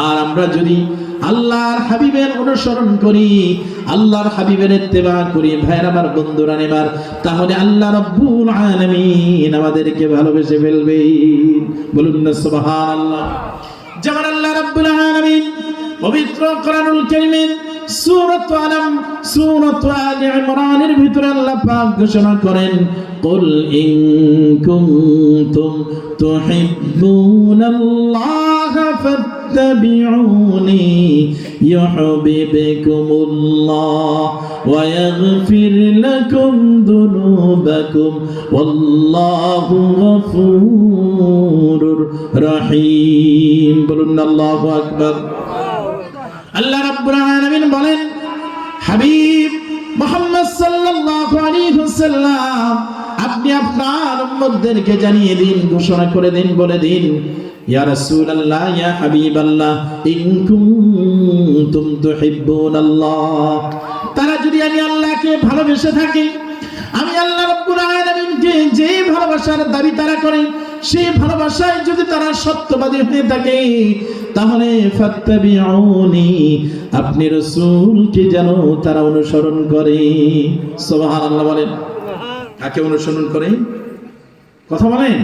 আর আমরা যদি আল্লাহর হাবিবের অনুসরণ করি, আল্লাহর হাবিবের ইত্তেবা করি, ভাইরা আমার, বন্ধুরা নেবার, তাহলে আল্লাহ রাব্বুল আলামিন আমাদেরকে ভালোবেসে ফেলবেন। বলুন না সুবহানাল্লাহ। যেমন আল্লাহ রাব্বুল আলামিন পবিত্র কোরআনুল কারীমের সূরাত আনাম, সূরাত আলে ইমরানের ভিতরে আল্লাহ পাক ঘোষণা করেন, কুল ইন কুনতুম তুহিব্বুনাল্লাহ ফাত্তাবিউনি ইউহিব্বুকুমুল্লাহ ওয়া ইয়াগফির লাকুম যুনুবাকুম ওয়াল্লাহু গফুরুর রহিম। বলুন আল্লাহু আকবার। আল্লাহ রাব্বুল আলামিন বলেন, হাবিব মুহাম্মদ সাল্লাল্লাহু আলাইহি ওয়াসাল্লাম, আপনি আপনার উম্মতদেরকে জানিয়ে দিন, ঘোষণা করে দিন, বলে দিন, ইয়া রাসূলুল্লাহ, ইয়া হাবিবাল্লাহ, ইন কুনতুম তুহিব্বুনাল্লাহ, তারা যদি আমি আল্লাহকে ভালোবেসে থাকি, আমি আল্লাহ রাব্বুল আলামিনকে যে ভালোবাসার দাবি তারা করে, সেই ভালোবাসায় যদি তারা সত্যবাদী হয়ে থাকে, তাহলে ফাত্তাবিউনি, আপনি রাসূলকে যেন তারা অনুসরণ করে। সুবহানাল্লাহ বলেন। কাকে অনুসরণ করে? কথা বলেন।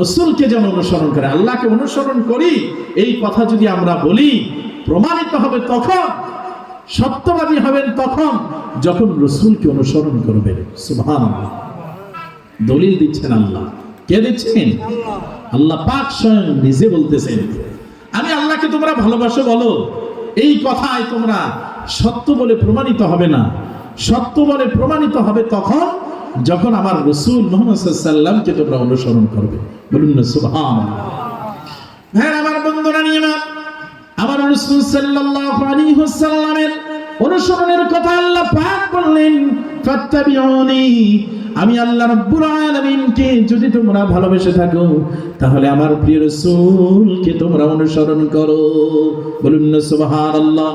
রাসূলকে যেন অনুসরণ করে, আল্লাহকে অনুসরণ করি, এই কথা যদি আমরা বলি, প্রমাণিত হবে তখন, সত্যবাদী হবেন তখন, যখন রাসূলকে অনুসরণ করবেন। সুবহানাল্লাহ। দলিল দিচ্ছেন আল্লাহ। কে দিচ্ছেন? আল্লাহ পাক স্বয়ং নিজে বলতেছেন, আমি আল্লাহকে তোমরা ভালোবাসো বলো, এই কথায় তোমরা সত্য বলে প্রমাণিত হবে না। সত্য বলে প্রমাণিত হবে তখন, যখন আমার রাসূল মুহাম্মদ সাল্লাল্লাহু আলাইহি ওয়াসাল্লামকে তোমরা অনুসরণ করবে। বলুন না সুবহানাল্লাহ। হ্যাঁ আমার বন্ধুরা, নিয়ে না, আমার রাসূল সাল্লাল্লাহু আলাইহি ওয়াসাল্লামের অনুসরণের কথা আল্লাহ পাক বললেন, ফাত্তাবিউনি, আমি আল্লাহ রাব্বুল আলামিনকে যদি তোমরা ভালোবেসে থাকো, তাহলে আমার প্রিয় রাসূলকে তোমরা অনুসরণ করো। বলুন না সুবহানাল্লাহ।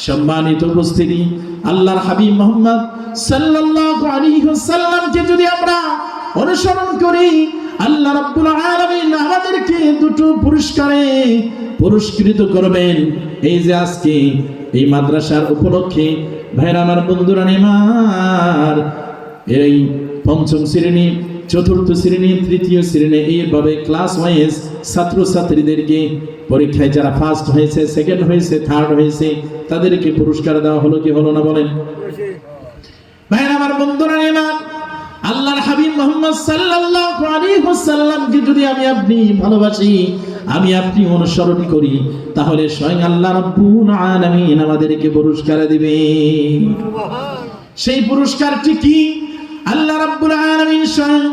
সম্মানিত উপস্থিতি, আল্লাহর হাবিব মুহাম্মদ সাল্লাল্লাহু আলাইহি ওয়াসাল্লামকে যদি আমরা অনুসরণ করি, আল্লাহ রাব্বুল আলামিন আমাদেরকে দুটো পুরস্কারে পুরস্কৃত করবেন। এই যে আজকে এই মাদ্রাসার উপলক্ষে, ভাইরা আমার, বন্ধুরা নেমার, এই পঞ্চম শ্রেণী, চতুর্থ শ্রেণী, তৃতীয় শ্রেণী, এইভাবে ক্লাস ওয়াইজ ছাত্রছাত্রীদেরকে পরীক্ষায় যারা ফার্স্ট হয়েছে, সেকেন্ড হয়েছে, থার্ড হয়েছে, তাদেরকে পুরস্কার দেওয়া হলো কি হলো না বলেন? ভাইরা আমার, বন্ধুরা নেমার, আল্লাহর হাবিব মুহাম্মদ সাল্লাল্লাহু আলাইহি ওয়াসাল্লামকে যদি আমি আপনি ভালোবাসি, আমি আপনি অনুসরণ করি, তাহলে স্বয়ং আল্লাহ রাব্বুল আলামিন আমাদেরকে পুরস্কার দিবেন। সেই পুরস্কারটি কি? আল্লাহ রাব্বুল আলামিন স্বয়ং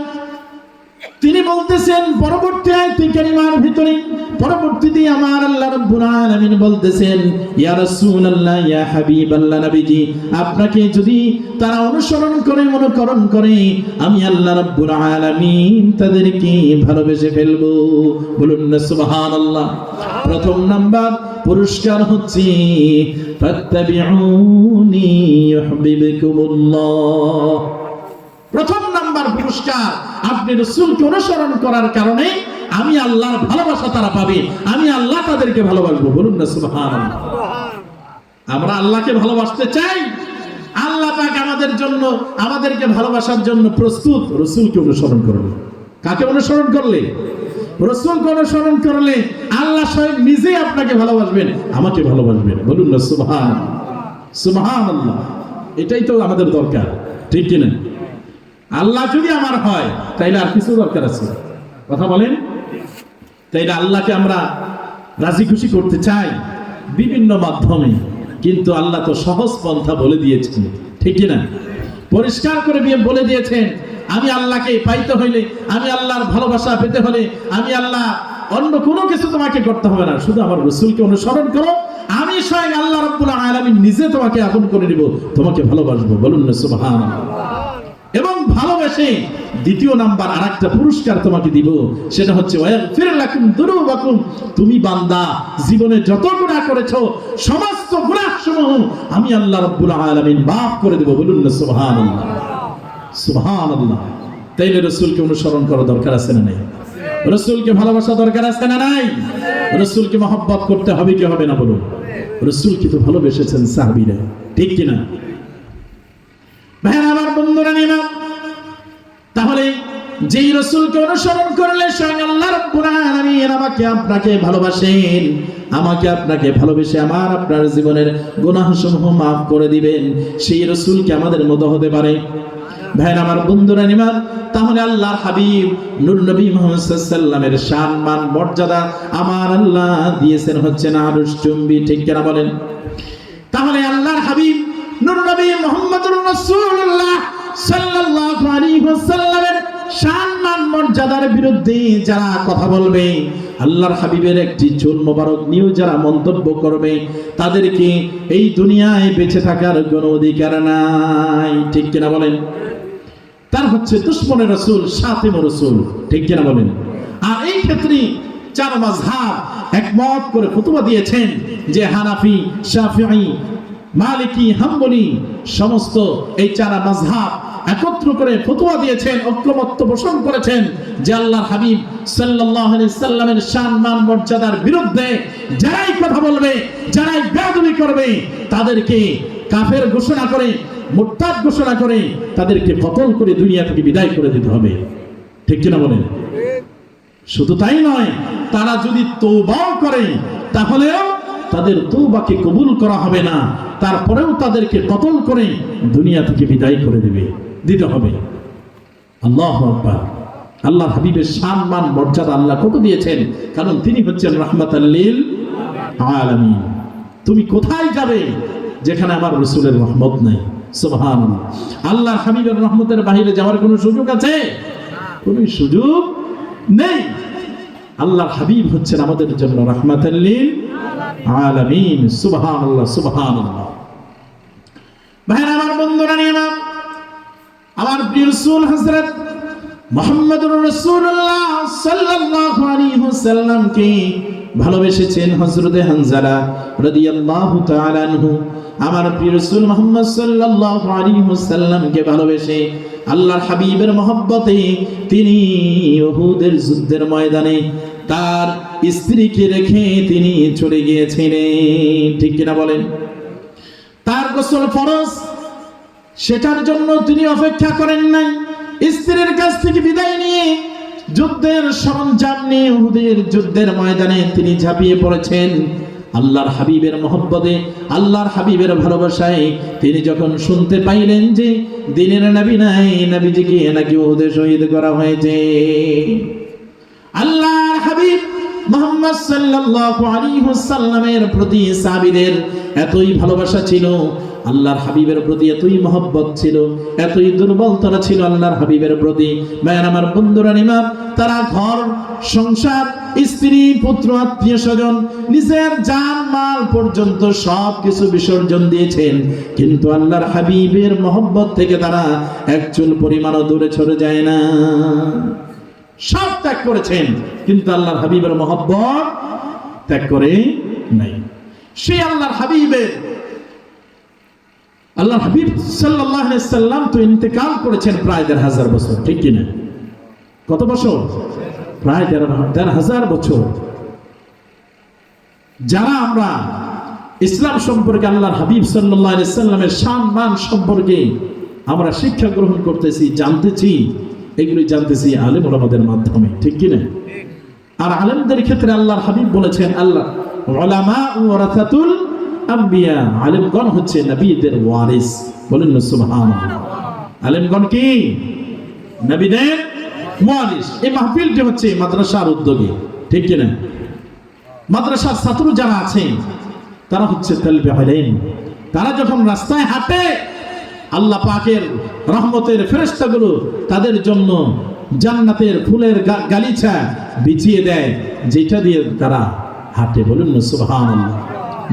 তিনি বলতেছেন পরবর্তী আয়াতে কারিমার ভিতরে, পরবর্তীতে আমার আল্লাহ রাব্বুল আলামিন বলতেছেন, ইয়া রাসূলুল্লাহ, ইয়া হাবিবাল্লাহ, নবীজি, আপনাকে যদি তারা অনুসরণ করে, অনুকরণ করে, আমি আল্লাহ রাব্বুল আলামিন তাদেরকে ভালোবেসে ফেলবো। বলুন না সুবহানাল্লাহ। প্রথম নাম্বার পুরস্কার হচ্ছে ফাত্তাবিউনি ইউহিব্বুকুমুল্লাহ। প্রথম নাম্বার পুরস্কার, আপনি রাসূলকে অনুসরণ করার কারণে আমি আল্লাহর ভালোবাসা তারা পাবে, আমি আল্লাহ তাদেরকে ভালোবাসবো। বলুন না সুবহানাল্লাহ। আমরা আল্লাহকে ভালোবাসতে চাই, আল্লাহ পাক আমাদের জন্য, আমাদেরকে ভালোবাসার জন্য প্রস্তুত। রাসূলকে অনুসরণ করবে। কাকে অনুসরণ করলে? রাসূলকে অনুসরণ করলে আল্লাহ স্বয়ং নিজেই আপনাকে ভালোবাসবেন, আমাকে ভালোবাসবেন। বলুন না সুবহানাল্লাহ। সুবহানাল্লাহ। এটাই তো আমাদের দরকার, ঠিক কি না? আল্লাহ যদি আমার হয়, তাইলে আর কিছু দরকার আছে? কথা বলেন। তাইলে আল্লাহকে আমরা রাজি খুশি করতে চাই বিভিন্ন মাধ্যমে, কিন্তু আল্লাহ তো সহজ পন্থা বলে দিয়েছেন, ঠিক কি না? পরিষ্কার করে বলে দিয়েছেন, আমি আল্লাহকে পাইতে হইলে, আমি আল্লাহর ভালোবাসা পেতে হলে, আমি আল্লাহ, অন্য কোনো কিছু তোমাকে করতে হবে না, শুধু আমার রাসূলকে অনুসরণ করো, আমি স্বয়ং আল্লাহ রাব্বুল আলামিন নিজে তোমাকে আপন করে নিব, তোমাকে ভালোবাসবো। বলুন না সুবহানাল্লাহ। এবং ভালোবেসে দ্বিতীয় নাম্বার আরেকটা পুরস্কার তোমাকে দিব, সেটা হচ্ছে ওয়াগফির লাকুম যুনুবাকুম। তুমি বান্দা জীবনে যত গুনাহ করেছো, সমস্ত গুনাহসমূহ আমি আল্লাহ রাব্বুল আলামিন মাফ করে দেব। বলুন না সুবহানাল্লাহ। সুবহানাল্লাহ। তাইলে রাসূলকে অনুসরণ করা দরকার আছে না নাই? রাসূলকে ভালোবাসা দরকার আছে না নাই? রাসূলকে মহব্বত করতে হবে কি হবে না বলুন? রাসূলকে তো ভালোবেসেছেন সাহাবীরা, ঠিক কি না? ভাইরা আমার, বন্ধুরা নিলাম, তাহলে যেই রাসূলকে অনুসরণ করলে স্বয়ং আল্লাহ রাব্বুল আলামিন আমাকে আপনাকে ভালোবাসেন, আমাকে আপনাকে ভালোবেসে আমার আপনার জীবনের গুনাহসমূহ maaf করে দিবেন, সেই রাসূলকে আমাদের মতো হতে পারে। ভাইরা আমার, বন্ধুরা নিলাম, তাহলে আল্লাহর হাবিব নূর নবী মুহাম্মদ সাল্লাল্লাহু আলাইহি ওয়াসাল্লামের সম্মান মর্যাদা আমার আল্লাহ দিয়েছেন হচ্ছে না আরশ চুম্বি, ঠিক কিনা বলেন? তাহলে আল্লাহর হাবিব নূর নবী মুহাম্মদুর রাসূলুল্লাহ সাল্লাল্লাহু আলাইহি ওয়াসাল্লামের সম্মান মর্যাদার বিরুদ্ধে যারা কথা বলবে, আল্লাহর হাবিবের একটি চুল মোবারক নিয়ে যারা মন্তব্য করবে, তাদেরকে এই দুনিয়ায় বেঁচে থাকার কোনো অধিকার নাই, ঠিক কিনা বলেন? তার হচ্ছে দুশমনে রাসূল, শাতিমে রাসূল, ঠিক কিনা বলেন? আর এই ক্ষেত্রে চার মাযহাব একমত করে ফতোয়া দিয়েছেন যে হানাফি, শাফিঈ, মালিকি, হাম্বলি সমস্ত এই চার মাযহাব একত্র করে ফতোয়া দিয়েছেন, ঐকমত্য পোষণ করেছেন যে আল্লাহর হাবিব সাল্লাল্লাহু আলাইহি সাল্লামের সম্মান মর্যাদার বিরুদ্ধে যারাই কথা বলবে, যারাই বেয়াদবি করবে, তাদেরকে কাফের ঘোষণা করে, মুরতাদ ঘোষণা করে, তাদেরকে কতল করে দুনিয়া থেকে বিদায় করে দিতে হবে, ঠিক কিনা বলেন? শুধু তাই নয়, তারা যদি তওবাও করে তাহলেও তাদের তওবাকে কবুল করা হবে না, তারপরেও তাদেরকে কতল করে দুনিয়া থেকে বিদায় করে দিতে হবে। আল্লাহু আকবার। আল্লাহর হাবিবের সম্মান মর্যাদা আল্লাহ কত দিয়েছেন, কারণ তিনি হচ্ছেন রাহমাতাল লিল আলামিন। তুমি কোথায় যাবে যেখানে আমার রাসূলের রহমত নাই? সুবহানাল্লাহ। আল্লাহর হাবিবের রহমতের বাইরে যাওয়ার কোনো সুযোগ আছে? কোনো সুযোগ নেই। আল্লাহর হাবিব হচ্ছেন আমাদের জন্য রাহমাতাল লিল আলামিন। সুবহানাল্লাহ, সুবহানাল্লাহ। ভাইরা আমার, বন্ধুরা নিলাম, আমার প্রিয় রাসূল হযরত মুহাম্মদুর রাসূলুল্লাহ সাল্লাল্লাহু আলাইহি ওয়াসাল্লামকে ভালোবেসেছেন হযরতে হানজালা রাদিয়াল্লাহু তাআলা আনহু। আমার প্রিয় রাসূল মুহাম্মদ সাল্লাল্লাহু আলাইহি ওয়াসাল্লামকে ভালোবেসে আল্লাহর হাবিবের মহব্বতে তিনি উহুদের যুদ্ধের ময়দানে তার স্ত্রীকে রেখে তিনি চলে গিয়েছিলেন, ঠিক কিনা বলেন? তার গোসল ফরজ, সেটার জন্য তিনি অপেক্ষা করেন নাই। স্ত্রীর কাছ থেকে বিদায় নিয়ে যুদ্ধের সরঞ্জাম নিয়ে উহুদের যুদ্ধের ময়দানে তিনি ঝাঁপিয়ে পড়েছেন। আল্লাহর হাবিবের মহব্বতে, আল্লাহর হাবিবের ভালোবাসায় তিনি যখন শুনতে পাইলেন যে দিনের নবী নাই, নবীজিকে নাকি উহুদে শহীদ করা হয়েছে, আল্লাহর হাবিব মুহাম্মদ সাল্লাল্লাহু আলাইহি ওয়াসাল্লামের প্রতি সাহাবীদের এতই ভালোবাসা ছিল, আল্লাহর হাবিবের প্রতি এতই মহব্বত ছিল, এতই দুর্বলতা ছিল আল্লাহর হাবিবের প্রতি। ভাইরা আমার, বন্ধুরা নিলাম, তারা ঘর সংসার, স্ত্রী, পুত্র, আত্মীয় স্বজন, নিজের জান মাল পর্যন্ত সব কিছু বিসর্জন দিয়েছেন, কিন্তু আল্লাহর হাবিবের মহব্বত থেকে তারা এক চুল পরিমাণও দূরে সরে যায় না। সব ত্যাগ করেছেন, কিন্তু আল্লাহর হাবিবের মহব্বত ত্যাগ করে নাই। সেই আল্লাহর হাবিব সাল্লাল্লাহু আলাইহি সাল্লাম তো ইন্তেকাল করেছেন প্রায় ১,৫০০ বছর, ঠিক কিনা? কত বছর? প্রায় ১,৫০০ বছর। যারা আমরা ইসলাম সম্পর্কে, আল্লাহর হাবিব সাল্লাল্লাহু আলাইহি সাল্লামের সম্মান সম্পর্কে আমরা শিক্ষা গ্রহণ করতেছি, জানতেছি, এগুলি জানতেছি আলেম ওলামাদের মাধ্যমে, ঠিক কিনা? আর আলেমদের ক্ষেত্রে আল্লাহর হাবিব বলেছেন, আল্লাহ উলামা ওয়ারাসাতুল আম্বিয়া, আলেমগণ হচ্ছে নবীদের ওয়ারিস। বলেন না সুবহানাল্লাহ। আলেমগণ কি? নবীদের ওয়ারিস। এই মাহফিলটি হচ্ছে মাদ্রাসার উদ্যোগে, ঠিক কিনা? মাদ্রাসার ছাত্র যারা আছেন তারা হচ্ছে তালবে ইলম। তারা যখন রাস্তায় হাঁটে, আল্লাহ পাকের রহমতের ফেরেশতাগুলো তাদের জন্য জান্নাতের ফুলের গালিচা বিছিয়ে দেয়, যেটা দিয়ে তারা হাঁটে। বলুন না সুবহানাল্লাহ।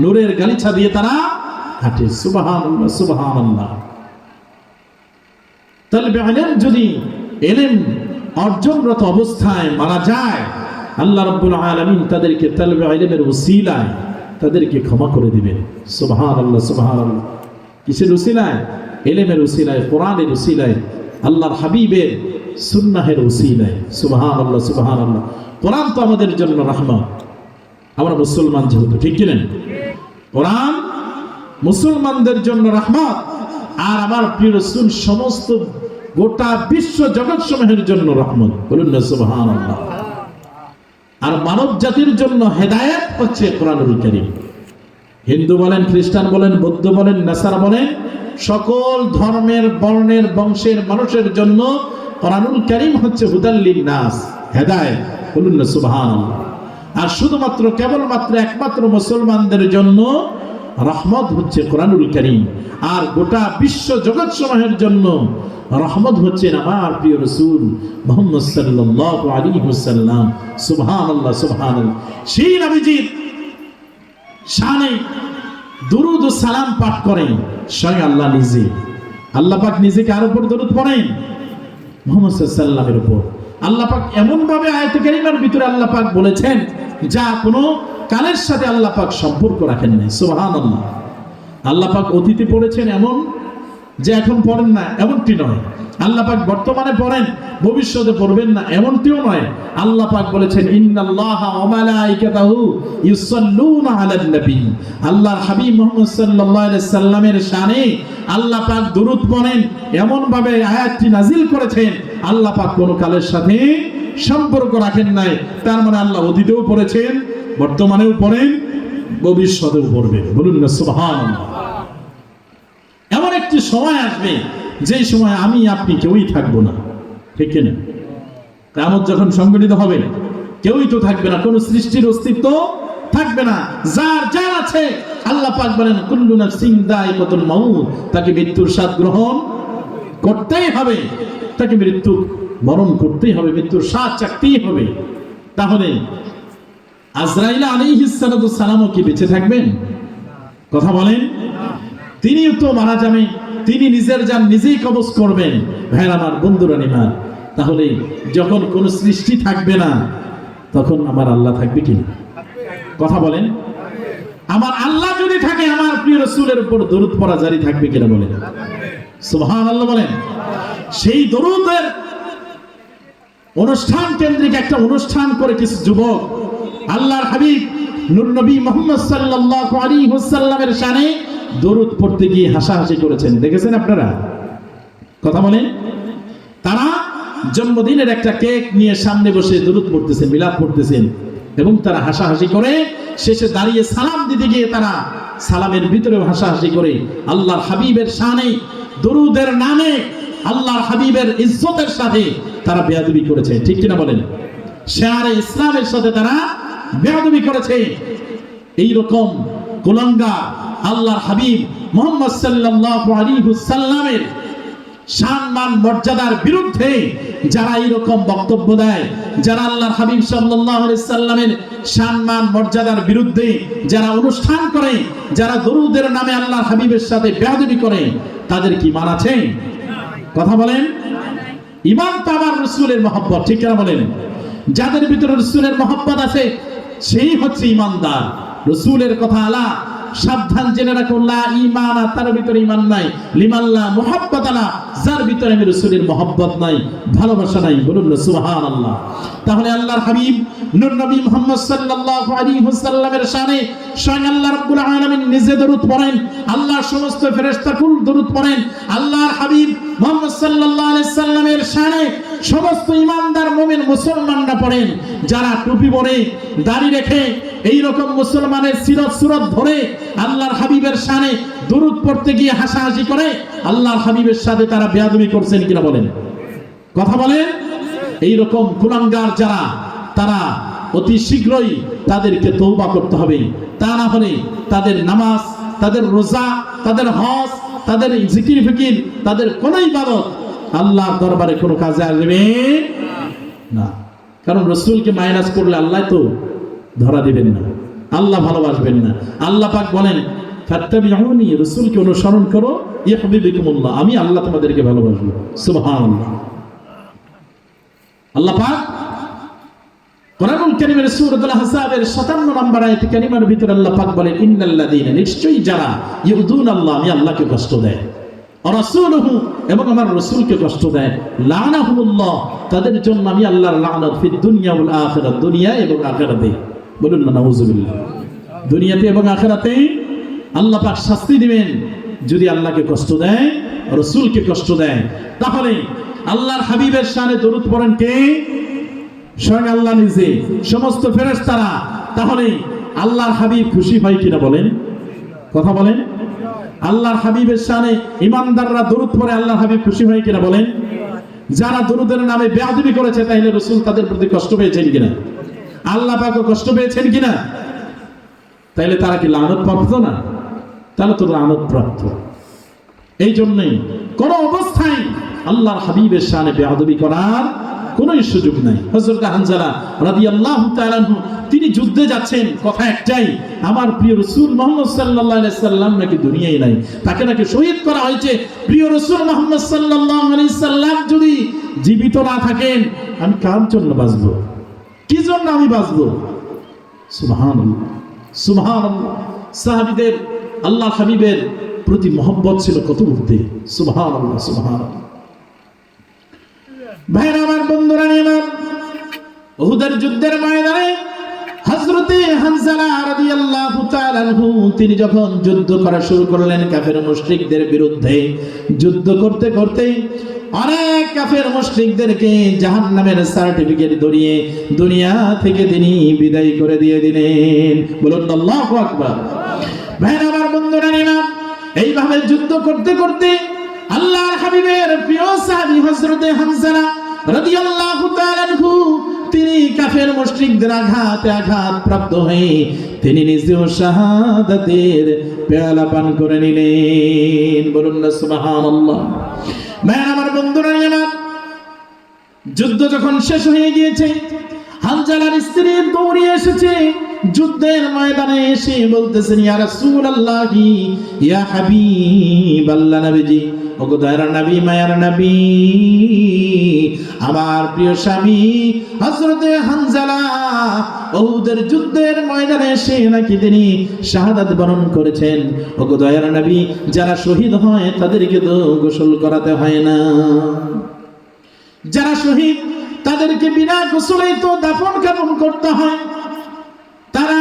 নূরের গালিচা দিয়ে তারা হাঁটে। সুবহানাল্লাহ, সুবহানাল্লাহ। তালবে ইলম যদি ইলম অর্জনরত অবস্থায় মারা যায়, আল্লাহ রাব্বুল আলামিন তাদেরকে তালবে ইলমের ওসিলায় তাদেরকে ক্ষমা করে দিবেন। সুবহানাল্লাহ, সুবহানাল্লাহ। কিসের ওসিলায়? ইলমের ওসিলায়, কোরআনের ওসিলায়, আল্লাহর হাবিবের সুন্নাহের ওসিলায়। সুবহানাল্লাহ সুবহানাল্লাহ। কোরআন তো আমাদের জন্য রাহমত, আমরা মুসলমান যেহেতু, ঠিক কিনা? কোরআন মুসলমানদের জন্য রাহমত, আর আমার প্রিয় রাসূল সমস্ত গোটা বিশ্ব জগৎ সমূহের জন্য রহমত। বলুন না সুবহানাল্লাহ। আর মানব জাতির জন্য হেদায়েত হচ্ছে কোরআনুল কারীম। হিন্দু বলেন, খ্রিস্টান বলেন, বৌদ্ধ বলেন, নাসারা বলেন, সকল ধর্মের, বর্ণের, বংশের মানুষের জন্য কোরআনুল কারীম হচ্ছে হুদাল লিন-নাস, হেদায়েত। বলুন না সুবহানাল্লাহ। আর শুধুমাত্র কেবলমাত্র একমাত্র মুসলমানদের জন্য রহমত হচ্ছে কোরআনুল কারীম। আর গোটা বিশ্ব জগৎ সমূহের জন্য রহমত হচ্ছেন আমার প্রিয় রাসূল মুহাম্মদ সাল্লাল্লাহু আলাইহি ওয়াসাল্লাম। সুবহানাল্লাহ সুবহানাল্লাহ। সেই নবীজির শানে দুরূদ ও সালাম পাঠ করেন স্বয়ং আল্লাহ নিজে। আল্লাহ পাক নিজে কার উপর দরুদ পড়েন? মুহাম্মদ সাল্লাল্লাহু আলাইহি ওয়াসাল্লামের উপর। আল্লাহ পাক এমন ভাবে আয়াতে কারিমার ভিতরে আল্লাহ পাক বলেছেন যা কোনো কালের সাথে আল্লাহ পাক সম্পর্ক রাখেন নাই। সুবহানাল্লাহ। আল্লাহ পাক অতীতে পড়েছেন এমন যে এখন পড়েন না, এমনটি নয়। আল্লাহ পাক বর্তমানে পড়েন, ভবিষ্যতে পড়বেন না, এমনটিও নয়। আল্লাহ পাক বলেছেন ইন্নাল্লাহা ওয়া মালাইকাতাহু ইউসাল্লুনা আলান নবী। আল্লাহর হাবিব মুহাম্মদ সাল্লাল্লাহু আলাইহি সাল্লামের শানে আল্লাহ পাক দরুদ পড়েন, এমন ভাবে আয়াতটি নাজিল করেছেন আল্লাহ পাক কোন কালের সাথে সম্পর্ক রাখেন নাই। তার মানে আল্লাহ অতীতেও পড়েছেন, বর্তমানেও পড়েন, ভবিষ্যতেও পড়বেন। বলুন না সুবহানাল্লাহ। এমন একটি সময় আসবে যে সময় আমি আপনি কেউই থাকবো না, ঠিক কিনা? কিয়ামত যখন সংঘটিত হবে কেউই তো থাকবে না, কোন সৃষ্টির অস্তিত্ব থাকবে না। যার যার আছে আল্লাহ পাক বলেন কুল্লু নাফসিন যায়িকাতুল মাউত, তাকে মৃত্যুর স্বাদ গ্রহণ করতেই হবে, তাকে মৃত্যু বরণ করতেই হবে, মৃত্যুর স্বাদ চাকতেই হবে। তাহলে আজরাইল আলাইহিস সালাতু সালামও কি বেঁচে থাকবেন? কথা বলেন। তিনিও তো মারা যাবেন, তিনি নিজের জান নিজেই কবজ করবেন। ভাইরা আমার, বন্ধুরা নিমার, তাহলে যখন কোন সৃষ্টি থাকবে না তখন আমার আল্লাহ থাকবে কিনা? কথা বলেন। আমার আল্লাহ যদি থাকে আমার প্রিয় রাসূলের উপর দরুদ পড়া জারি থাকবে কিনা বলেন? সুবহানাল্লাহ বলেন। সেই দরুদের অনুষ্ঠান কেন্দ্রিক একটা অনুষ্ঠান করে কিছু যুবক আল্লাহর হাবিব নূর নবী মুহাম্মদ সাল্লাল্লাহু আলাইহি ওয়াসাল্লামের শানে দরুদ পড়তে গিয়ে হাসাহাসি করেছেন, দেখেছেন আপনারা? কথা বলেন। তারা জন্মদিনের একটা কেক নিয়ে সামনে বসে দরুদ পড়তেছেন, মিলাদ পড়তেছেন, এবং তারা হাসাহাসি করে শেষে দাঁড়িয়ে সালাম দিতে গিয়ে তারা সালামের ভিতরেও হাসাহাসি করে আল্লাহর হাবিবের শানে দরুদের নামে আল্লাহর হাবিবের ইজ্জতের সাথে তারা বেয়াদবি করেছে, ঠিক কিনা বলেন? শেয়ারে ইসলামের সাথে তারা বেয়াদবি করেছে। এই রকম কুলাঙ্গার আল্লাহর হাবিব মুহাম্মদ সাল্লাল্লাহু আলাইহি ওয়াসাল্লামের সম্মান মর্যাদার বিরুদ্ধে যারা এরকম বক্তব্য দেয়, যারা আল্লাহর হাবিব সাল্লাল্লাহু আলাইহি ওয়াসাল্লামের সম্মান মর্যাদার বিরুদ্ধে যারা অনুষ্ঠান করে, যারা দরুদের নামে আল্লাহর হাবিবের সাথে বেয়াদবি করে, তাদের কি ঈমান আছে? কথা বলেন। ঈমান তো আমার রাসূলের মহব্বত, ঠিক কিনা বলেন? যাদের ভিতরে রাসূলের মহব্বত আছে সেই হচ্ছে ঈমানদার। রাসূলের কথা আলা সাবধান জেনে রাখুন, লা ঈমান, তার ভিতরে ঈমান নাই, লিমাল্লা মুহাব্বত আলা, যার ভিতরে আমি রাসূলের মহব্বত নাই, ভালোবাসা নাই। বলুন না সুবহানাল্লাহ। তাহলে আল্লাহর হাবিব নূর নবী মুহাম্মদ সাল্লাল্লাহু আলাইহি ওয়াসাল্লামের শানে স্বয়ং আল্লাহ রাব্বুল আলামিন নিজে দরুদ পড়েন, আল্লাহর সমস্ত ফেরেশতাকুল দরুদ পড়েন। আল্লাহর হাবিব মুহাম্মদ সাল্লাল্লাহু আলাইহি ওয়াসাল্লামের শানে সমস্ত ঈমানদার মুমিন মুসলমানরা পড়েন, যারা টুপি পরে দাড়ি রেখে এই রকম মুসলমানের সিরত সুরত ধরে আল্লাহর হাবিবের শানে দরুদ পড়তে গিয়ে হাসাহাসি করে আল্লাহর হাবিবের সাথে তারা বেয়াদবি করছেন কিনা বলেন? কথা বলেন। এই রকম কুলাঙ্গার যারা, তারা অতি শীঘ্রই তাদেরকে তওবা করতে হবে। তা না হলে তাদের নামাজ, তাদের রোজা, তাদের হজ, তাদের জিকির ফিকির, তাদের কোন ইবাদত আল্লাহর দরবারে কোনো কাজে আসবে না। কারণ রাসূলকে মাইনাস করলে আল্লাহ তো ধরা দিবেন না, আল্লাহ ভালোবাসবেন না। আল্লাহ পাক বলেন ফাত্তাবিউনি, রাসূলকে অনুসরণ করো, ইউহিব্বুকুমুল্লাহ, আমি আল্লাহ তোমাদেরকে ভালোবাসবো। সুবহানাল্লাহ। আল্লাহ পাক কোরআনুল কারীমের সূরাতুল আহজাবের 57 নম্বর আয়াত কারীমার ভিতরে আল্লাহ পাক বলেন ইন্নাল্লাযীনা, নিশ্চয়ই যারা ইউযুনাল্লাহ, আমি আল্লাহকে কষ্ট দেয়। রাসূলুহু এবং আমার রাসূলকে কষ্ট দেয়, লানাহুমুল্লাহ তাদের জন্য আমি আল্লাহর লানত ফিদ দুনিয়া ওয়াল আখিরাত, দুনিয়া এবং আখিরাতে। বলুন না নাউযুবিল্লাহ। দুনিয়াতে এবং আখিরাতে আল্লাহ পাক শাস্তি দিবেন যদি আল্লাহকে কষ্ট দেয়, রাসূলকে কষ্ট দেয়। তাহলে আল্লাহর হাবিবের শানে দরুদ পড়েন কে? স্বয়ং আল্লাহ নিজে, সমস্ত ফেরেশতারা। তাহলে আল্লাহর হাবিব খুশি হয় কিনা বলেন? কথা বলেন। আল্লাহর হাবিবের শানে ইমানদাররা দরুদ পড়ে, আল্লাহর হাবিব খুশি হয় কিনা বলেন? যারা দরুদের নামে বেয়াদবি করেছে তাহলে রাসূল তাদের প্রতি কষ্ট পেয়েছেন কিনা? আল্লাহ পাকও কষ্ট পেয়েছেন কিনা? তাইলে তারা কি লানত প্রাপ্ত না? তাহলে তো লানত প্রাপ্ত। এই জন্যই কোন অবস্থায় আল্লাহর হাবিবের শানে বেয়াদবি করার কোন সুযোগ নাই। হযরত হানজালা রাদিয়াল্লাহু তাআলা আনহু তিনি যুদ্ধে যাচ্ছেন, কথা একটাই, আমার প্রিয় রাসূল মুহাম্মদ সাল্লাল্লাহু আলাইহি সাল্লাম নাকি দুনিয়ায় নাই, তাকে নাকি শহীদ করা হয়েছে। প্রিয় রাসূল মুহাম্মদ সাল্লাল্লাহু আলাইহি সাল্লাম যদি জীবিত না থাকেন, আমি কার জন্য বাঁচবো? কি জন্য আমি বাঁচবো? সুবহানাল্লাহ, সুবহানাল্লাহ। সাহাবীদের আল্লাহর হাবিবের প্রতি মহব্বত ছিল কত ঊর্ধ্বে। সুবহানাল্লাহ, সুবহানাল্লাহ। ভাইরা আমার, বন্ধুরা আমার, উহুদের যুদ্ধের ময়দানে হযরতে হানজালা রাদিয়াল্লাহু তাআলা আনহু তিনি যখন যুদ্ধ করা শুরু করলেন কাফের মুশরিকদের বিরুদ্ধে, যুদ্ধ করতে করতে অনেক কাফের মুশরিকদেরকে জাহান্নামের সার্টিফিকেট ধরিয়ে দুনিয়া থেকে তিনি বিদায় করে দিয়ে দিলেন। বলুন আল্লাহু আকবার। ভাইরা আমার, বন্ধুরা আমার, এইভাবে যুদ্ধ করতে করতে আল্লাহর হাবিবের প্রিয় সাহাবী হযরতে হানজালা রাদিয়াল্লাহু তাআলা আনহু তিনি কাফের মুশরিকদের আঘাতে আঘাতপ্রাপ্ত হয়ে তিনি নিজেও শাহাদাতের পেয়ালা পান করে নিলেন। বলুন না সুবহানাল্লাহ। ভাইরা আমার, বন্ধুরা আমার, যুদ্ধ যখন শেষ হয়ে গিয়েছে, হানজালার স্ত্রী দৌড়ে এসেছে যুদ্ধের ময়দানে এসে বলতেছেন, ইয়া রাসূলুল্লাহি, ইয়া হাবিবাল্লাহ, নবীজি, ওগো দয়ার নবী, মায়ার নবী, আমার প্রিয় স্বামী হযরতে হানজালা উহুদের যুদ্ধের ময়দানে এসে নাকি তিনি শাহাদাত বরণ করেছেন। ওগো দয়ার নবী, যারা শহীদ হয় তাদেরকে তো গোসল করাতে হয় না, যারা শহীদ তাদেরকে বিনা গোসলে তো দাফন কাফন করতে হয়। তারা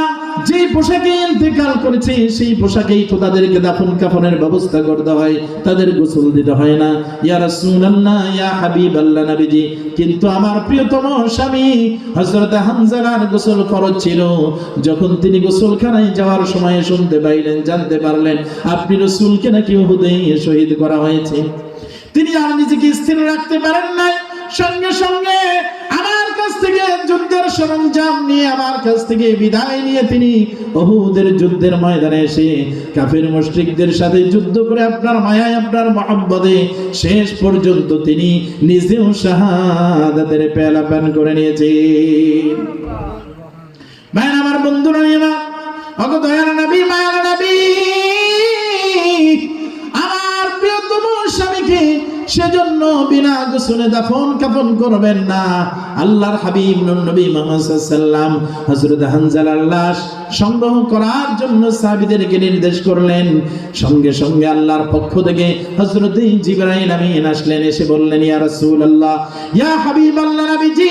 যে পোশাকে ইন্তেকাল করেছে সেই পোশাকেই তো তাদেরকে দাফন কাফনের ব্যবস্থা করতে হয়, তাদের গোসল দিতে হয় না। ইয়া রাসূলুল্লাহ, ইয়া হাবিবাল্লাহ, নবীজি, কিন্তু আমার প্রিয়তম স্বামী হযরত হানজালার গোসল ফরজ ছিল। যখন তিনি গোসলখানায় যাওয়ার সময় শুনতে পাইলেন, জানতে পারলেন আপনি রাসূলকে নাকি উহুদে শহীদ করা হয়েছে, তিনি আর নিজেকে স্থির রাখতে পারেন নাই। সঙ্গে সঙ্গে আমার কাছ থেকে যুদ্ধের সরঞ্জাম নিয়ে আমার কাছ থেকে বিদায় নিয়ে তিনি উহুদের যুদ্ধের ময়দানে এসে কাফের মুশরিকদের সাথে যুদ্ধ করে আপনার মায়ায়, আপনার মহব্বতে শেষ পর্যন্ত তিনি নিজেও শাহাদাতের পেয়ালা পান করে নিয়েছেন। ভাই আমার, বন্ধুরা আমার, ওগো দয়ার নবী, মায়ার নবী, আমার প্রিয়তম স্বামীকে সেজন্য বিনা গোসলে দাফন কাফন করবেন না। আল্লাহর হাবিব নবী মুহাম্মদ সাল্লাল্লাহু আলাইহি ওয়াসাল্লাম হযরত হানজালার লাশ সংগ্রহ করার জন্য সাহাবীদেরকে নির্দেশ করলেন। সঙ্গে সঙ্গে আল্লাহর পক্ষ থেকে হযরত জিবরাইল আমিন আসলেন, এসে বললেন, ইয়া রাসূলুল্লাহ, ইয়া হাবিবাল্লাহ, নবীজি,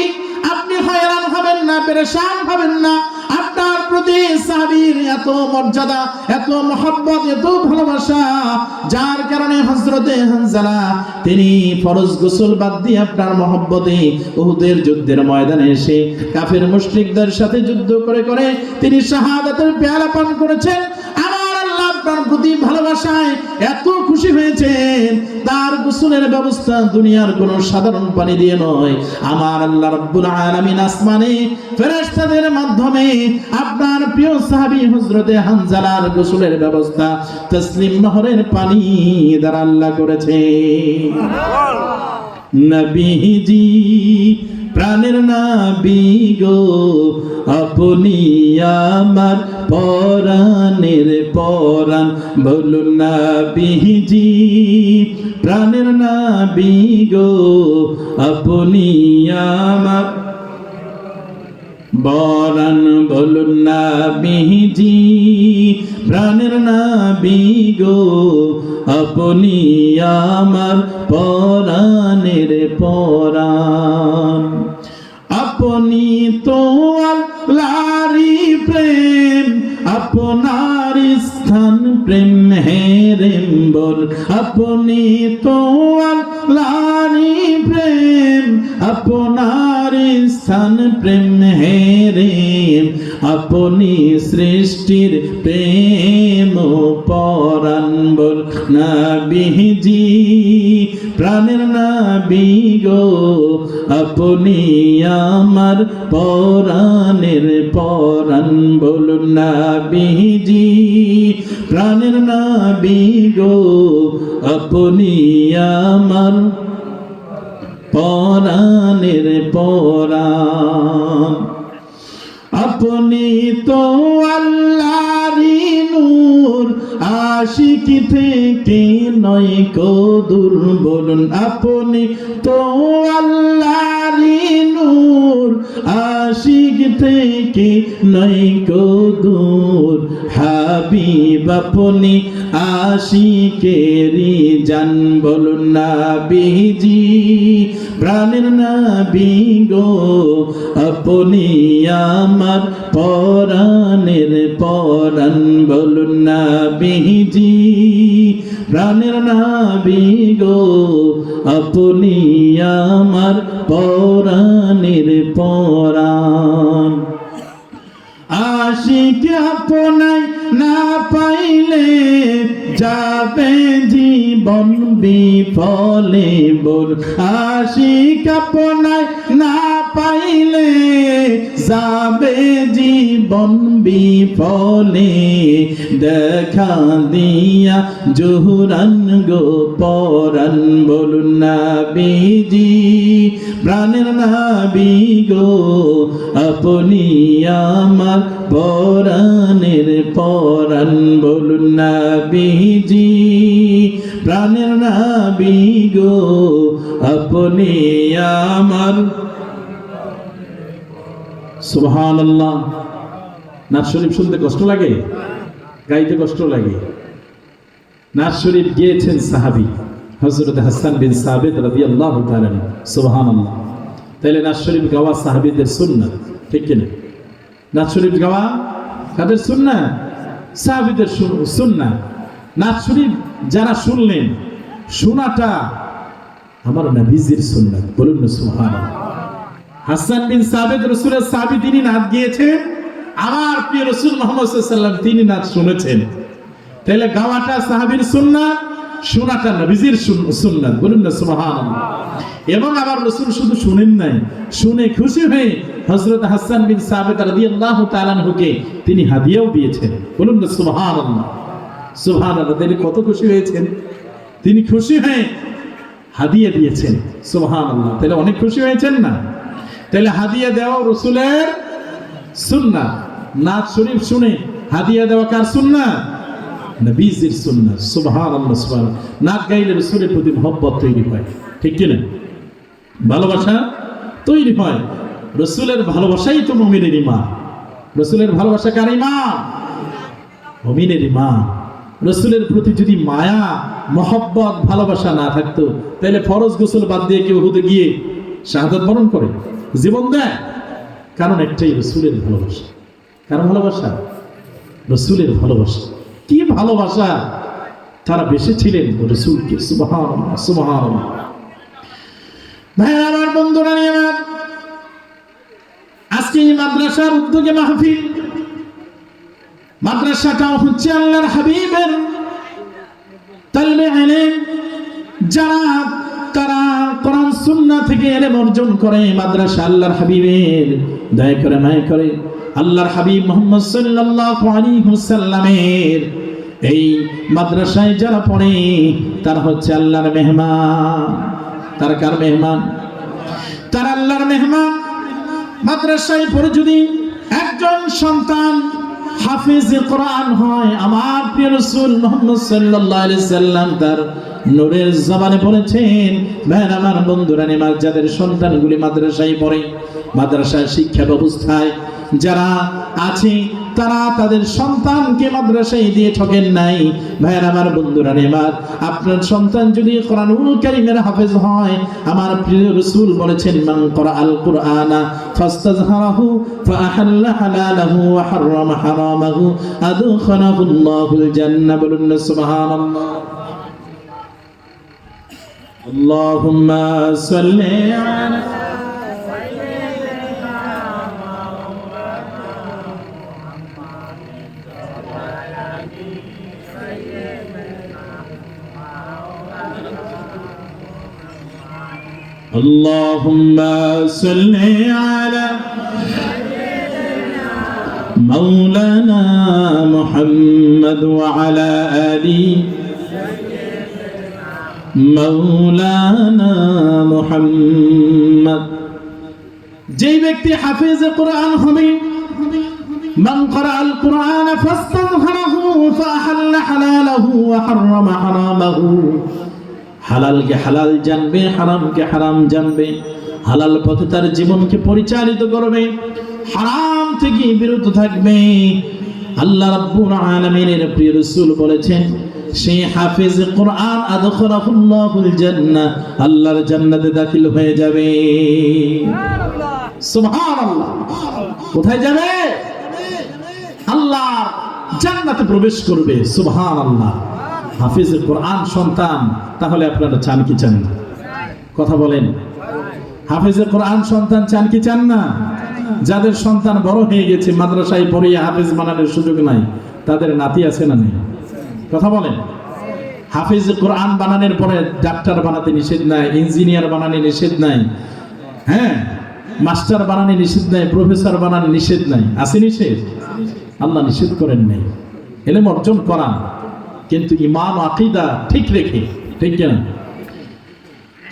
আপনি হয়রান হবেন না, পেরেশান হবেন না। আপনার প্রতি সাহাবীর এত মর্যাদা, এত মহব্বত, এত ভালোবাসা, যার কারণে হযরতে হানজালা তিনি ফরজ গোসল বাদ দিয়ে আপনার মহব্বতে উহুদের যুদ্ধের ময়দানে এসে কাফের মুশরিকদের সাথে যুদ্ধ করে করে তিনি শাহাদাতের পেয়ালা পান করেছেন। আমার আল্লাহ আপনার প্রতি ভালোবাসায় এত খুশি হয়েছেন, তার গোসলের ব্যবস্থা দুনিয়ার কোন সাধারণ পানি দিয়ে নয়, আমার আল্লাহ রাব্বুল আলামিন আসমানে ফেরেশতাদের মাধ্যমে আপনার প্রিয় সাহাবী হযরতে হানজালার গোসলের ব্যবস্থা তাসলিম নহরের পানি দ্বারা আল্লাহ করেছে। নবীজি, প্রাণের নবী গো, আপনি আমার পরাণের পরাণ, বলুন নবীজি, প্রাণের নবী গো, আপনি আমার, পরাণ বলুন নবীজি প্রাণের নবী গো আপনি আমার পরাণের পরাণ আপনি তো আল্লাহরই প্রেম আপনার স্থান প্রেম হেরেম বল আপনি তো আল্লাহরই প্রেম আপনার স্থান প্রেম হেরেম আপনি সৃষ্টির প্রেম পরাণ বল নবীজি প্রাণের নবী গো আপনি আমার পরাণের পরাণ বলুন নবীজি প্রাণের নবী গো আপনি আমার পরাণের পরাণ আপনি তো আল্লাহরই নূর আশিক থেকে নয় কো দূর বলুন আপনি তো আল্লাহরই নূর আশিক থেকে নয় কো দূর হাবিব আপনি আশিকেরই জান বলুন নবীজি প্রাণের নবী গো আপনি আমার পরাণের পরাণ বলুন নবীজি প্রাণের নবী গো আপনি আমার পরাণের পরাণ আশিক আপনাই না পাইলে যাবে জীবন বিফলে বল আশিক আপনাই না পাইলে যাবে জীবন বিফলে দেখা দিয়া জোহরান গো পরাণ বলুন নবীজি প্রাণের নবী গো আপনি আমার পরাণের পরাণ বলুন নবীজি প্রাণের নবী গো আপনি আমার সুবহানাল্লাহ। নাথ শরীফ শুনতে কষ্ট লাগে, গাইতে কষ্ট লাগে। নাথ শরীফ গিয়েছেন সাহাবী হযরত হাসান বিন সাবিত রাদিয়াল্লাহু তাআলা আনহু। সুবহানাল্লাহ। তাহলে নাথ শরীফ গাওয়া সাহাবীদের সুন্নাত, ঠিক কিনা? নাথ শরীফ গাওয়া কাদের সুন্নাত? সাহাবীদের সুন্নাত। নাথ শরীফ যারা শুনলেন, শোনাটা আমার নবীজির সুন্নাত, বলুন না সুবহানাল্লাহ। হাসান বিন সাবিত রাসূলের সাহাবী, তিনি নাথ গিয়েছেন, আমার প্রিয় রাসূল মুহাম্মদ সাল্লাল্লাহু আলাইহি ওয়াসাল্লাম তিনি নাথ শুনেছেন। তাহলে গাওয়াটা সাহাবীর সুন্নাত, শোনাটা নবীজির সুন্নাত, বলুন না সুবহানাল্লাহ। এবং আবার রাসূল শুধু শুনেন নাই, শুনে খুশি হয়ে হযরত হাসান বিন সাবিত রাদিয়াল্লাহু তাআলা আনহুকে তিনি হাদিয়াও দিয়েছেন, বলুন না সুবহানাল্লাহ। সুবহানাল্লাহ। তিনি কত খুশি হয়েছেন, তিনি খুশি হয়ে হাদিয়া দিয়েছেন। সুবহানাল্লাহ। তাহলে অনেক খুশি হয়েছেন না? তাহলে হাদিয়া দেওয়া রাসূলের সুন্নাত। নাথ শরীফ শুনে হাদিয়া দেওয়া কার সুন্নাত? নবীজির সুন্নাত। সুবহানাল্লাহ সুবহানাল্লাহ। নাথ গাইলে রাসূলের প্রতি মহব্বত তৈরি হয়, ঠিক কি না? ভালোবাসা তৈরি হয়। রাসূলের ভালোবাসাই তো মুমিনের ঈমান। রাসূলের ভালোবাসা কার ঈমান? মুমিনের ঈমান। রাসূলের প্রতি যদি মায়া, মহব্বত, ভালোবাসা না থাকতো, তাহলে ফরজ গোসল বাদ দিয়ে কেউ উহুদে গিয়ে শাহাদাত বরণ করে, জীবন দেয়? কারণ একটাই, রাসূলের ভালোবাসা। কার ভালোবাসা? রাসূলের ভালোবাসা। কি ভালোবাসা! তারা বেসেছিলেন রাসূলকে। সুবহানাল্লাহ সুবহানাল্লাহ। ভাই আমার, বন্ধুরা আমার, আজকে এই মাদ্রাসার উদ্যোগে মাহফিল। মাদ্রাসাটাও হচ্ছে আল্লাহর হাবিবের তালবে ইলম। যারা তারা কোরআন সুন্নাহ থেকে ইলম অর্জন করে, মাদ্রাসা আল্লাহর হাবিবের, দয়া করে মায়া করে আল্লাহর হাবিব মুহাম্মদ সাল্লাল্লাহু আলাইহি ওয়াসাল্লামের এই মাদ্রাসায় যারা পড়ে তারা হচ্ছে আল্লাহর মেহমান। তারা কার মেহমান? তারা আল্লাহর মেহমান। মাদ্রাসায় পড়ে যদি একজন সন্তান হাফেজে কোরআন হয়, আমার প্রিয় রাসূল মুহাম্মদ সাল্লাল্লাহু আলাইহি সাল্লাম তার নূরের জবানে বলেছেন, ভাই আমার বন্ধুরা, আমার যাদের সন্তানগুলি মাদ্রাসায় পড়ে, মাদ্রাসার শিক্ষা ব্যবস্থায় যারা আছে, তারা তাদের সন্তানকে মাদ্রাসায় দিয়ে ঠকেন নাই। ভাইয়ের আমার বন্ধুরা, আমার আপনার সন্তান যদি কোরআনুল কারীমের হাফেজ হয়, আমার প্রিয় রাসূল বলেছেন, মান ক্বরাআল কুরআনা ফাস্তাযহারাহু ফাআহাল্লা হালালাহু ওয়া হাররামা হারামাহু আদখালাহুল্লাহুল জান্নাহ। বলুন সুবহানাল্লাহ। আল্লাহুম্মা সাল্লি আলা اللهم صل على مولانا محمد وعلى آل مولانا محمد। যেই ব্যক্তি হাফেজ কোরআন হবে, মান ক্বরাআল কুরআন ফাস্তাযহারাহু ফাআহাল্লা হালালাহু ওয়া হাররামা হারামাহু, হালালকে হালাল জানবে, হারামকে হারাম জানবে, হালাল পথে তার জীবনকে পরিচালিত করবে, হারাম থেকে বিরত থাকবে। আল্লাহ রাব্বুল আলামিনের প্রিয় রাসূল বলেছেন, সেই হাফেজ কোরআন আদখালাহুল্লাহুল জান্নাহ, আল্লাহর জান্নাতে দাখিল হয়ে যাবে। সুবহানাল্লাহ। কোথায় যাবে? আল্লাহর জান্নাতে প্রবেশ করবে। সুবহানাল্লাহ। হাফেজ কোরআন সন্তান তাহলে আপনারা চান কি চান না? কথা বলেন। হাফেজ কোরআন সন্তান চান কি চান না? যাদের সন্তান বড় হয়ে গেছে, মাদ্রাসায় পড়িয়ে হাফেজ বানানোর সুযোগ নাই, তাদের নাতি আছে না নেই? কথা বলেন। হাফেজ কোরআন বানানোর পরে ডাক্তার বানাতে নিষেধ নাই, ইঞ্জিনিয়ার বানানো নিষেধ নাই, হ্যাঁ, মাস্টার বানানো নিষেধ নাই, প্রফেসর বানানো নিষেধ নাই। আছে নিষেধ? আল্লাহ নিষেধ করেন নাই। ইলম অর্জন করান, কিন্তু ঈমান ও আকীদা ঠিক রেখে, ঠিক না?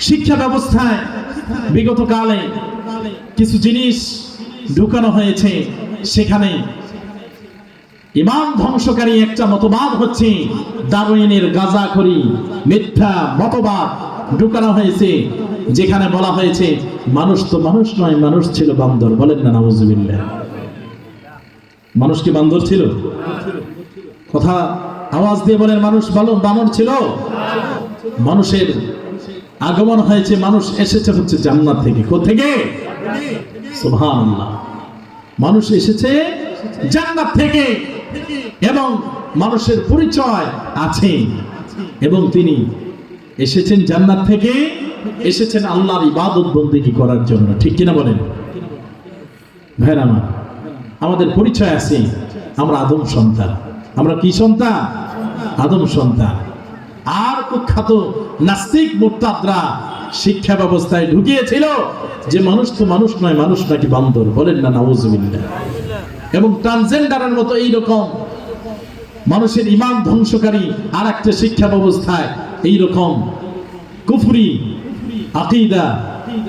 শিক্ষা ব্যবস্থায় বিগত কালে কিছু জিনিস ঢুকানো হয়েছে, সেখানে ঈমান ধ্বংসকারী একটা মতবাদ হচ্ছে ডারউইনের গাঁজাখড়ি মিথ্যা মতবাদ ঢুকানো হয়েছে, যেখানে বলা হয়েছে মানুষ তো মানুষ নয়, মানুষ ছিল বান্দর। বলেন না নাউযুবিল্লাহ। মানুষ কি বান্দর ছিল? কথা আওয়াজ দিয়ে বলেন, মানুষ বানর ছিল? মানুষের আগমন হয়েছে, মানুষ এসেছে হচ্ছে জান্নাত থেকে। কোত্থেকে? সুবহানাল্লাহ। মানুষ এসেছে জান্নাত থেকে, এবং মানুষের পরিচয় আছে, এবং তিনি এসেছেন জান্নাত থেকে, এসেছেন আল্লাহর ইবাদত বন্দেগী করার জন্য। ঠিক কিনা বলেন? ভাইরা আমার, আমাদের পরিচয় আছে, আমরা আদম সন্তান। আমরা কি সন্তান? আদম সন্তান। আর কুখ্যাত নাস্তিক মুরতাদরা শিক্ষা ব্যবস্থায় ঢুকিয়েছিল যে মানুষ তো মানুষ নয়, মানুষ নাকি বান্দর। বলেন না নাউযুবিল্লাহ। এবং ট্রান্সজেন্ডারের মতো এইরকম মানুষের ঈমান ধ্বংসকারী আর একটা শিক্ষা ব্যবস্থায় এইরকম কুফরি আকীদা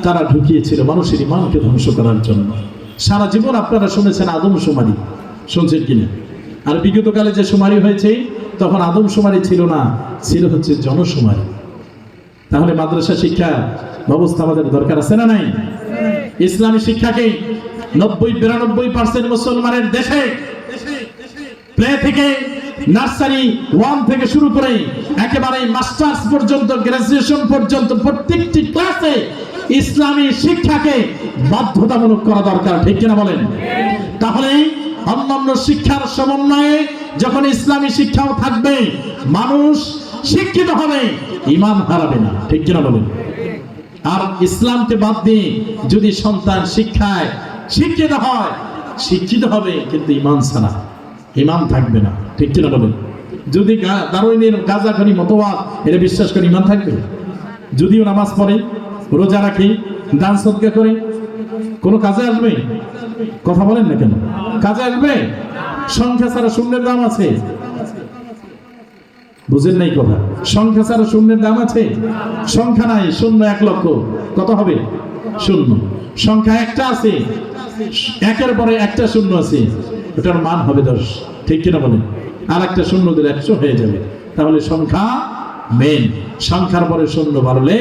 তারা ঢুকিয়েছিল মানুষের ঈমানকে ধ্বংস করার জন্য। সারা জীবন আপনারা শুনেছেন আদমশুমারি, শুনছেন কিনা? আর বিগত কালে যে শুমারি হয়েছে, তখন আদমশুমারি ছিল না, ছিল হচ্ছে জনশুমারি। তাহলে মাদ্রাসা শিক্ষা ব্যবস্থা আমাদের দরকার আছে না নাই? ইসলামী শিক্ষাকে 90-92% মুসলমানের দেশে প্লে থেকে নার্সারি 1 থেকে শুরু করে একেবারে মাস্টার্স পর্যন্ত, গ্রাজুয়েশন পর্যন্ত প্রত্যেকটি ক্লাসে ইসলামী শিক্ষাকে বাধ্যতামূলক করা দরকার। ঠিক কিনা বলেন? তাহলে অন্যান্য শিক্ষার সমন্বয়ে যখন ইসলামী শিক্ষাও থাকবে, মানুষ শিক্ষিত হবে, ঈমান হারাবে না। ঠিক কিনা বলেন? আর ইসলামকে বাদ দিয়ে যদি সন্তান শিক্ষায় শিক্ষিত হয়, শিক্ষিত হবে কিন্তু ঈমান ছাড়া, ঈমান থাকবে না। ঠিক কিনা বলেন? যদি দারুইনের গাঁজাখড়ি মতবাদ এটা বিশ্বাস করে ঈমান থাকবে? যদিও নামাজ পড়ে, রোজা রাখে, দান সদকা করে, কোনো কাজে আসবে? কথা বলেন না কেন? কাজে আসবে? সংখ্যা ছাড়া শূন্যের দাম আছে। বুঝেন নাই কথা? সংখ্যা ছাড়া শূন্যের দাম আছে? সংখ্যা নাই, শূন্য 1 লক্ষ কত হবে? শূন্য। সংখ্যা একটা আছে, একের পরে একটা শূন্য আছে, ওটার মান হবে 10। ঠিক কিনা বলেন? আর একটা শূন্য দিলে 100 হয়ে যাবে। তাহলে সংখ্যা মেন। সংখ্যার পরে শূন্য বাড়লে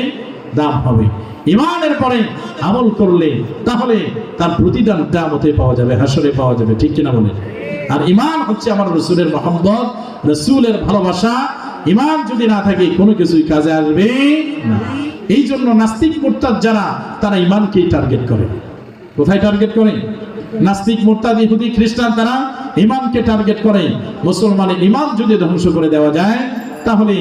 দাম হবে। ইমানের পরে আমল করলে তাহলে তার প্রতিদান কিয়ামতে পাওয়া যাবে, হাসরে পাওয়া যাবে, ঠিক কিনা বলেন? আর ইমান হচ্ছে আমার রাসূলের মহব্বত, রাসূলের ভালোবাসা। ইমান যদি না থাকে কোনো কিছুই কাজে আসবে না। এই জন্য নাস্তিক মুরতাদ যারা, তারা ইমানকেই টার্গেট করে। কোথায় টার্গেট করে? নাস্তিক মুরতাদ ইহুদি খ্রিস্টান তারা ইমানকে টার্গেট করে। মুসলমানের ইমান যদি ধ্বংস করে দেওয়া যায় তাহলে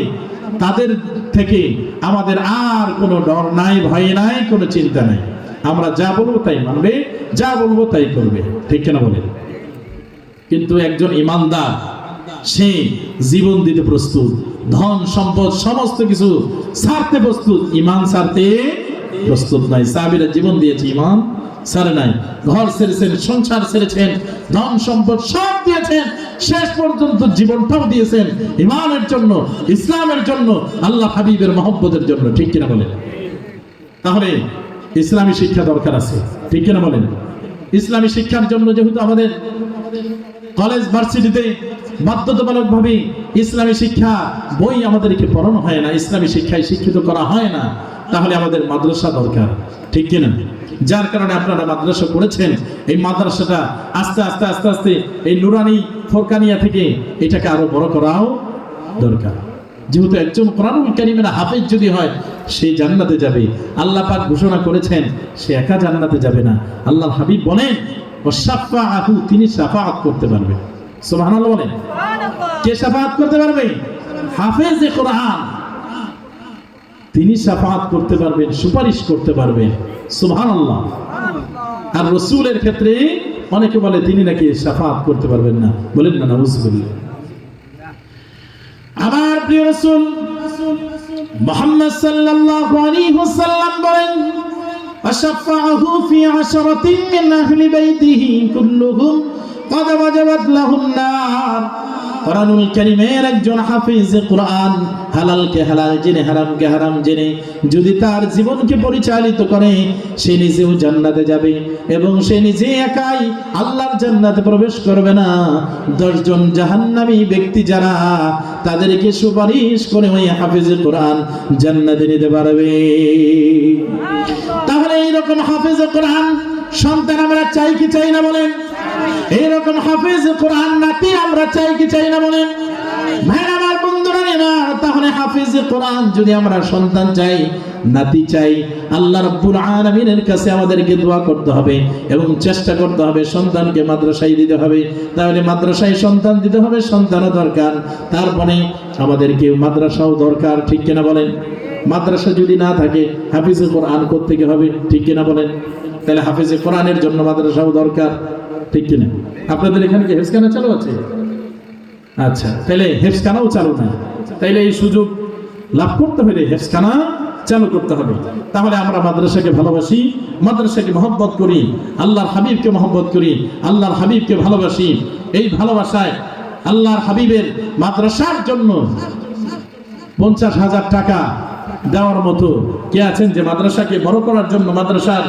তাদের থেকে আমাদের আর কোনো ডর নাই, ভয় নাই, কোনো চিন্তা নাই। আমরা যা বলবো তাই মানবে, যা বলবো তাই করবে, ঠিক কিনা বলেন? কিন্তু একজন ইমানদার সে জীবন দিতে প্রস্তুত, ধন সম্পদ সমস্ত কিছু ছাড়তে প্রস্তুত, ইমান ছাড়তে প্রস্তুত নাই। সাহাবীরা জীবন দিয়েছে, ইমান ছাড়ে নাই। ঘর ছেড়েছেন, সংসার ছেড়েছেন, ধন সম্পদ সব দিয়েছেন, শেষ পর্যন্ত জীবনটাও দিয়েছেন ইমানের জন্য, ইসলামের জন্য, আল্লাহ হাবিবের মহব্বতের জন্য, ঠিক কিনা বলেন? তাহলে ইসলামী শিক্ষা দরকার আছে, ঠিক কিনা বলেন? ইসলামী শিক্ষার জন্য যেহেতু আমাদের কলেজ ভার্সিটিতে বাধ্যতামূলক ভাবে ইসলামী শিক্ষা বই আমাদেরকে পড়ানো হয় না, ইসলামী শিক্ষায় শিক্ষিত করা হয় না, তাহলে আমাদের মাদ্রাসা দরকার, ঠিক কিনা? যার কারণে আপনারা মাদ্রাসা করেছেন। এই মাদ্রাসাটা আস্তে আস্তে আস্তে আস্তে এই নুরানি ফোরকানিয়া থেকে এটাকে আরো বড় করাও দরকার। যেহেতু একজন কোরআনুল কারীমের হাফেজ যদি হয় সে জান্নাতে যাবে। আল্লাহ পাক ঘোষণা করেছেন সে একা জান্নাতে যাবে না। আল্লাহর হাবিব বলেন ওয়াশাফাআহু, তিনি শাফাআত করতে পারবে। সুবহানাল্লাহ বলেন। কে শাফাআত করতে পারবে? হাফেজে কোরআন, তিনি শাফাআত করতে পারবেন, সুপারিশ করতে পারবেন। সুবহানাল্লাহ। আর রাসূলের ক্ষেত্রে অনেকে বলে তিনি নাকি শাফাআত করতে পারবেন না, বলেন না নাউযুবিল্লাহ। আমার প্রিয় রাসূল মুহাম্মদ সাল্লাল্লাহু আলাইহি ওয়াসাল্লাম বলেন আশফাআহু ফি আশরাতিন মিন আহলি বাইতিহি কুল্লুহুম قد وجبت لهم النار। কোরআনুল কারীমের একজন হাফেজে কোরআন হালালকে হালাল জেনে হারামকে হারাম জেনে যদি তার জীবনকে পরিচালিত করে সে নিজেও জান্নাতে যাবে এবং সে নিজে একাই আল্লাহর জান্নাতে প্রবেশ করবে না। 10 জন জাহান্নামী ব্যক্তি যারা, তাদেরকে সুপারিশ করে ওই হাফেজে কোরআন জান্নাতে নিতে পারবে। তাহলে এইরকম হাফেজে কোরআন সন্তান আমরা চাই কি চাই না বলেন? এইরকম হাফেজ কোরআন নাতি আমরা চাই কি চাই না বলেন? ভাই আমার বন্ধুরা আমার, তাহলে হাফেজ কোরআন যদি আমরা সন্তান চাই, নাতি চাই, আল্লাহ রাব্বুল আলামিনের কাছে আমাদেরকে দোয়া করতে হবে এবং চেষ্টা করতে হবে সন্তানকে মাদ্রাসায় দিতে হবে। তাহলে মাদ্রাসায় সন্তান দিতে হবে, সন্তানও দরকার, তারপরে আমাদেরকে মাদ্রাসাও দরকার, ঠিক কিনা বলেন? মাদ্রাসা যদি না থাকে হাফেজে কোরআন করতে হবে, ঠিক কিনা বলেন? তাহলে হাফেজে কোরআনের জন্য মাদ্রাসাও দরকার, ঠিক কিনা? আপনাদের এখানে কি হেফজখানা চালু আছে? আচ্ছা, তাহলে হেফজখানাও চালু না, তাইলে এই সুযোগ লাভ করতে হলে হেফজখানা চালু করতে হবে। তাহলে আমরা মাদ্রাসাকে ভালোবাসি, মাদ্রাসাকে মহব্বত করি, আল্লাহর হাবিবকে মহব্বত করি, আল্লাহর হাবিবকে ভালোবাসি। এই ভালোবাসায় আল্লাহর হাবিবের মাদ্রাসার জন্য 50,000 টাকা দেওয়ার মতো কে আছেন যে মাদ্রাসাকে বড় করার জন্য মাদ্রাসার